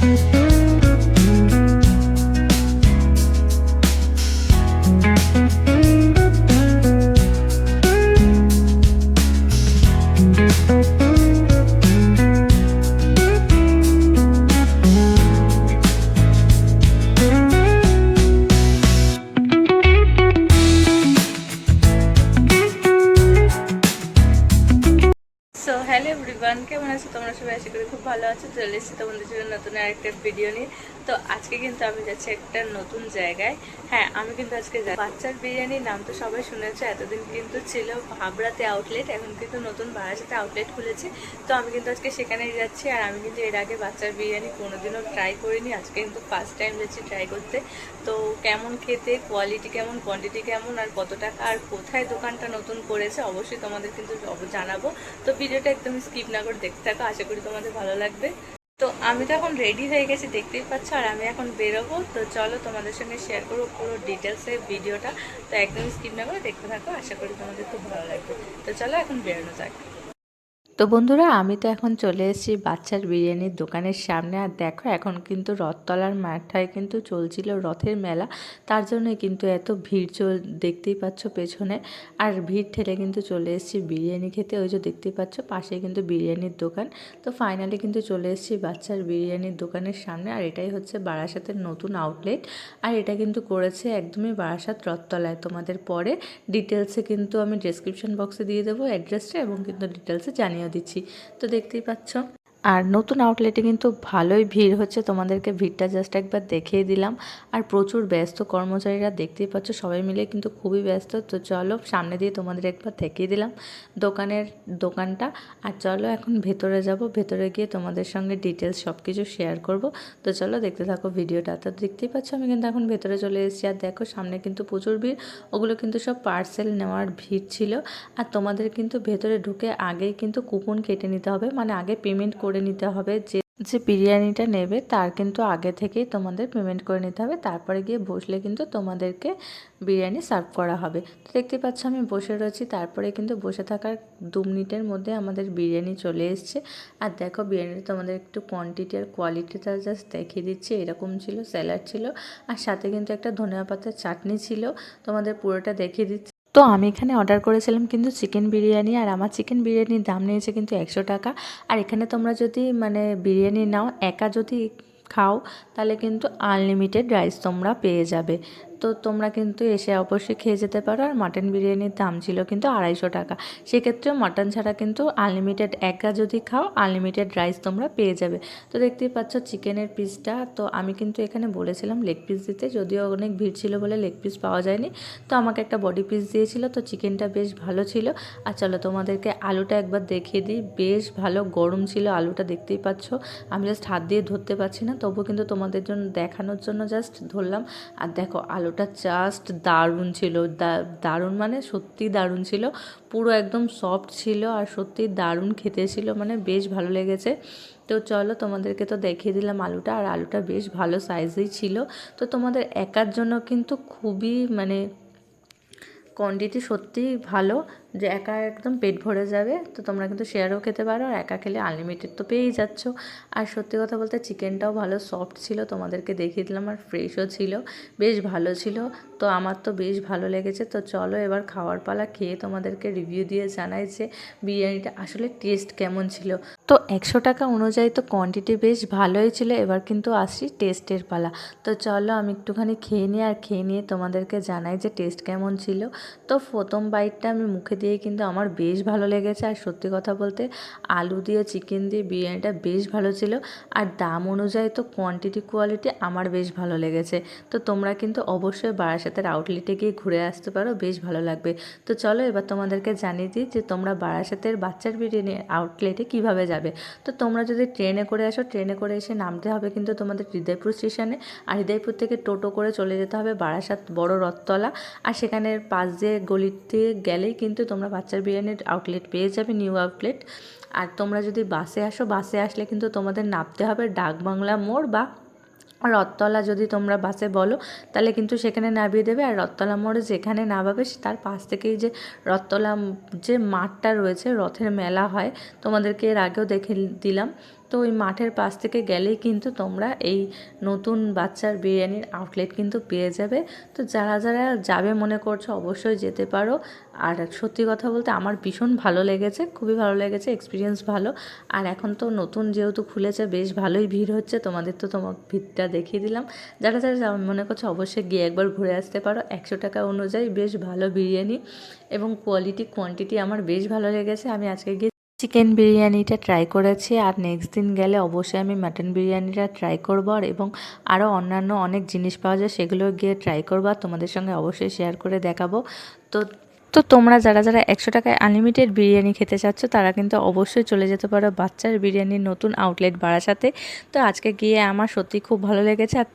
So hello everyone, কেমন আছো তোমরা সবাই? আশা করি খুব ভালো আছো। চলে এসেছি তোমাদের জন্য নতুন আরেকটা ভিডিও নিয়ে। তো আজকে কিন্তু আমি যাচ্ছি একটা নতুন জায়গায়। হ্যাঁ, আমি কিন্তু আজকে বাচ্চার বিরিয়ানির নাম তো সবাই শুনেছো। এতদিন কিন্তু ছিল হাবড়াতে আউটলেট, এখন কিন্তু নতুন বারাসাতে আউটলেট খুলেছে। তো আমি কিন্তু আজকে সেখানেই যাচ্ছি। আর আমি কিন্তু এর আগে বাচ্চার বিরিয়ানি কোনোদিনও ট্রাই করিনি, আজকে কিন্তু ফার্স্ট টাইম যাচ্ছি ট্রাই করতে। তো কেমন খেতে, কোয়ালিটি কেমন, কোয়ান্টিটি কেমন, আর কত টাকা, আর কোথায় দোকানটা নতুন করেছে অবশ্যই তোমাদের কিন্তু জানাবো। তো ভিডিওটা একদম স্কিপ না করে দেখতে থাকো, আশা করি তোমাদের ভালো লাগবে। তো আমি তো এখন রেডি হয়ে গেছি, দেখতেই পাচ্ছ, আর আমি এখন বেরোবো। তো চলো তোমাদের সঙ্গে শেয়ার করবো পুরো ডিটেলসে ভিডিওটা। তো একদম স্কিপ না করে দেখতে থাকো, আশা করি তোমাদের খুব ভালো লাগবে। তো চলো এখন বেরোনো যাক। তো বন্ধুরা, আমি তো এখন চলে এসেছি বাচ্চার বিরিয়ানির দোকানের সামনে। আর দেখো, এখন কিন্তু রথতলার মাথায় কিন্তু চলছিল রথের মেলা, তার জন্যই কিন্তু এত ভিড় দেখতেই পাচ্ছ পেছনে। আর ভিড় ঠেলে কিন্তু চলে এসেছি বিরিয়ানি খেতে। ওই যে দেখতেই পাচ্ছ পাশে কিন্তু বিরিয়ানির দোকান। তো ফাইনালি কিন্তু চলে এসেছি বাচ্চার বিরিয়ানির দোকানের সামনে। আর এটাই হচ্ছে বারাসাতের নতুন আউটলেট। আর এটা কিন্তু করেছে একদমই বারাসাত রথতলায়। তোমাদের পরে ডিটেলসে কিন্তু আমি ডেসক্রিপশন বক্সে দিয়ে দেবো অ্যাড্রেসটা, এবং কিন্তু ডিটেলসে জানিয়ে দিচ্ছি। তো দেখতেই পাচ্ছ। আর নতুন আউটলেটে কিন্তু ভালোই ভিড় হচ্ছে, তোমাদেরকে ভিড়টা জাস্ট একবার দেখিয়ে দিলাম। আর প্রচুর ব্যস্ত কর্মচারীরা, দেখতেই পাচ্ছ সবাই মিলে কিন্তু খুবই ব্যস্ত। তো চলো সামনে দিয়ে তোমাদের একবার দেখিয়ে দিলাম দোকানটা। আর চলো এখন ভেতরে যাব, ভেতরে গিয়ে তোমাদের সঙ্গে ডিটেলস সব কিছু শেয়ার করব। তো চলো দেখতে থাকো ভিডিওটা। তো দেখতেই পাচ্ছ আমি কিন্তু এখন ভেতরে চলে এসেছি। আর দেখো সামনে কিন্তু প্রচুর ভিড়, ওগুলো কিন্তু সব পার্সেল নেওয়ার ভিড় ছিল। আর তোমাদের কিন্তু ভেতরে ঢুকে আগেই কিন্তু কুপন কেটে নিতে হবে, মানে আগে পেমেন্ট করে নিতে হবে। যে বিরিয়ানিটা নেবে তার কিন্তু আগে থেকেই তোমাদের পেমেন্ট করে নিতে হবে, তারপরে গিয়ে বসলে কিন্তু তোমাদেরকে বিরিয়ানি সার্ভ করা হবে। তো দেখতে পাচ্ছ আমি বসে রয়েছি, তারপরে কিন্তু বসে থাকার 2 মিনিটের মধ্যে আমাদের বিরিয়ানি চলে এসছে। আর দেখো বিরিয়ানিটা তোমাদের একটু কোয়ান্টিটি আর কোয়ালিটিটা জাস্ট দেখিয়ে দিচ্ছি। এরকম ছিল, স্যালাড ছিল, আর সাথে কিন্তু একটা ধনিয়া পাতার চাটনি ছিল। তোমাদের পুরোটা দেখিয়ে দিচ্ছি। তো আমি এখানে অর্ডার করেছিলাম কিন্তু চিকেন বিরিয়ানি, আর আমার চিকেন বিরিয়ানির দাম নিয়েছে কিন্তু 100 টাকা। আর এখানে তোমরা যদি মানে বিরিয়ানি নাও, একা যদি খাও, তাহলে কিন্তু আনলিমিটেড রাইস তোমরা পেয়ে যাবে। তো তোমরা কিন্তু এসে অবশ্যই খেয়ে যেতে পারো। আর মাটন বিরিয়ানির দাম ছিল কিন্তু 250 টাকা। সেক্ষেত্রেও মাটন ছাড়া কিন্তু আনলিমিটেড, একা যদি খাও আনলিমিটেড রাইস তোমরা পেয়ে যাবে। তো দেখতেই পাচ্ছ চিকেনের পিসটা, তো আমি কিন্তু এখানে বলেছিলাম লেগ পিস দিতে, যদিও অনেক ভিড় ছিল বলে লেগ পিস পাওয়া যায়নি। তো আমাকে একটা বডি পিস দিয়েছিল। তো চিকেনটা বেশ ভালো ছিল। আর চলো তোমাদেরকে আলুটা একবার দেখিয়ে দিই, বেশ ভালো গরম ছিল আলুটা, দেখতেই পাচ্ছ। আমি জাস্ট হাত দিয়ে ধরতে পারছি না, তবু কিন্তু তোমাদের জন্য দেখানোর জন্য জাস্ট ধরলাম। আর দেখো আলুটা জাস্ট দারুণ ছিল, দারুণ মানে সত্যি দারুণ ছিল, পুরো একদম সফট ছিল, আর সত্যি দারুণ খেতে ছিল, মানে বেশ ভালো লেগেছে। তো চলো তোমাদেরকে তো দেখিয়ে দিলাম আলুটা, আর আলুটা বেশ ভালো সাইজেই ছিল। তো তোমাদের একার জন্য কিন্তু খুবই মানে কোয়ান্টিটি সত্যিই ভালো, যে একা একদম পেট ভরে যাবে। তো তোমরা কিন্তু শেয়ারও খেতে পারো, আর একা খেলে আনলিমিটেড তো পেয়েই যাচ্ছ। আর সত্যি কথা বলতে চিকেনটাও ভালো সফট ছিল, তোমাদেরকে দেখিয়ে দিলাম, আর ফ্রেশও ছিল, বেশ ভালো ছিল। তো আমার তো বেশ ভালো লেগেছে। তো চলো এবার খাওয়ার পালা, খেয়ে তোমাদেরকে রিভিউ দিয়ে জানাই যে বিরিয়ানিটা আসলে টেস্ট কেমন ছিল। তো 100 টাকা অনুযায়ী তো কোয়ান্টিটি বেশ ভালোই ছিল। এবার কিন্তু আসি টেস্টের পালা। তো চলো আমি একটুখানি খেয়ে নিই, আর খেয়ে নিয়ে তোমাদেরকে জানাই যে টেস্ট কেমন ছিল। তো প্রথম বাইটটা আমি মুখে দিয়ে কিন্তু আমার বেশ ভালো লেগেছে। আর সত্যি কথা বলতে আলু দিয়ে চিকেন দিয়ে বিরিয়ানিটা বেশ ভালো ছিল। আর দাম অনুযায়ী তো কোয়ান্টিটি কোয়ালিটি আমার বেশ ভালো লেগেছে। তো তোমরা কিন্তু অবশ্যই বারাসাতের আউটলেটে গিয়ে ঘুরে আসতে পারো, বেশ ভালো লাগবে। তো চলো এবার তোমাদেরকে জানিয়ে দিই যে তোমরা বারাসাতের বাচ্চার বিরিয়ানি আউটলেটে কিভাবে যাবে। তো তোমরা যদি ট্রেনে করে আসো, ট্রেনে করে এসে নামতে হবে কিন্তু তোমাদের হৃদয়পুর স্টেশনে। আর হৃদয়পুর থেকে টোটো করে চলে যেতে হবে বারাসাত বড় রথতলা। আর সেখানের পাশ দিয়ে গলিতে গেলেই কিন্তু তোমরা বাচ্চার বিরিয়ানির আউটলেট পেয়ে যাবে, নিউ আউটলেট। আর তোমরা যদি বাসে আসো, বাসে আসলে কিন্তু তোমাদের নামতে হবে ডাকবাংলা মোড় বা রথতলা। যদি তোমরা বাসে বলো তাহলে কিন্তু সেখানে নামিয়ে দেবে। আর রথতলা মোড়ে যেখানে নামাবে তার পাশ থেকেই যে রথতলা যে মাঠটা রয়েছে, রথের মেলা হয়, তোমাদেরকে এর আগেও দেখে দিলাম। তো ওই মাঠের পাশ থেকে গেলেই কিন্তু তোমরা এই নতুন বাচ্চার বিরিয়ানির আউটলেট কিন্তু পেয়ে যাবে। তো যারা যারা যাবে মনে করছো অবশ্যই যেতে পারো। আর সত্যি কথা বলতে আমার ভীষণ ভালো লেগেছে, খুবই ভালো লেগেছে, এক্সপিরিয়েন্স ভালো। আর এখন তো নতুন যেহেতু খুলেছে বেশ ভালোই ভিড় হচ্ছে, তোমাদের তো তোমার ভিড়টা দেখিয়ে দিলাম। যারা যারা মনে করছো অবশ্যই গিয়ে একবার ঘুরে আসতে পারো। 100 টাকা অনুযায়ী বেশ ভালো বিরিয়ানি এবং কোয়ান্টিটি আমার বেশ ভালো লেগেছে। আমি আজকে গিয়ে চিকেন বিরিয়ানিটা ট্রাই করেছি, আর নেক্সট দিন গেলে অবশ্যই আমি মাটন বিরিয়ানিটা ট্রাই করবো। এবং আরও অন্যান্য অনেক জিনিস পাওয়া যায়, সেগুলো গিয়ে ট্রাই করবো আর তোমাদের সঙ্গে অবশ্যই শেয়ার করে দেখাবো। তো তো তোমরা যারা যারা 100 টাকায় আনলিমিটেড বিরিয়ানি খেতে চাচ্ছ তারা কিন্তু অবশ্যই চলে যেতে পারো বাচ্চার বিরিয়ানির নতুন আউটলেট বারাসাতে। তো আজকে গিয়ে আমার সত্যি খুব ভালো লেগেছে, আর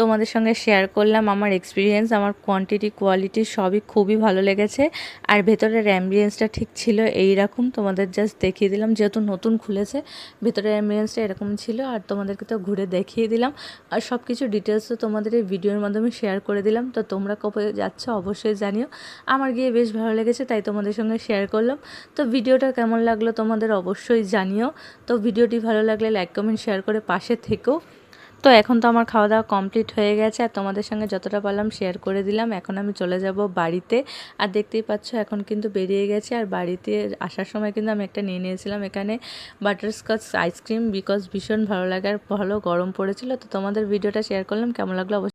তোমাদের সঙ্গে শেয়ার করলাম আমার এক্সপিরিয়েন্স। আমার কোয়ালিটি সবই খুবই ভালো লেগেছে। আর ভেতরের অ্যাম্বিয়েন্সটা ঠিক ছিল এইরকম, তোমাদের জাস্ট দেখিয়ে দিলাম, যেহেতু নতুন খুলেছে ভেতরের অ্যাম্বিয়েন্সটা এরকম ছিল। আর তোমাদেরকে তো ঘুরে দেখিয়ে দিলাম, আর সব কিছু ডিটেলসও তোমাদের এই ভিডিওর মাধ্যমে শেয়ার করে দিলাম। তো তোমরা কবে যাচ্ছ অবশ্যই জানিও। আমার গিয়ে বেশ ভালো লেগেছে, তাই তোমাদের সঙ্গে শেয়ার করলাম। তো ভিডিওটা কেমন লাগলো তোমাদের অবশ্যই জানিও। তো ভিডিওটি ভালো লাগলে লাইক কমেন্ট শেয়ার করে পাশে থেকো। তো এখন তো আমার খাওয়া দাওয়া কমপ্লিট হয়ে গেছে, আর তোমাদের সঙ্গে যতটা পারলাম শেয়ার করে দিলাম। এখন আমি চলে যাব বাড়িতে। আর দেখতেই পাচ্ছ এখন কিন্তু বেরিয়ে গেছে। আর বাড়িতে আসার সময় কিন্তু আমি একটা নিয়ে নিয়েছিলাম এখানে বাটারস্কচ আইসক্রিম, বিকজ ভীষণ ভালো লাগে আর ভালো গরম পড়েছিল। তো তোমাদের ভিডিওটা শেয়ার করলাম, কেমন লাগলো অবশ্যই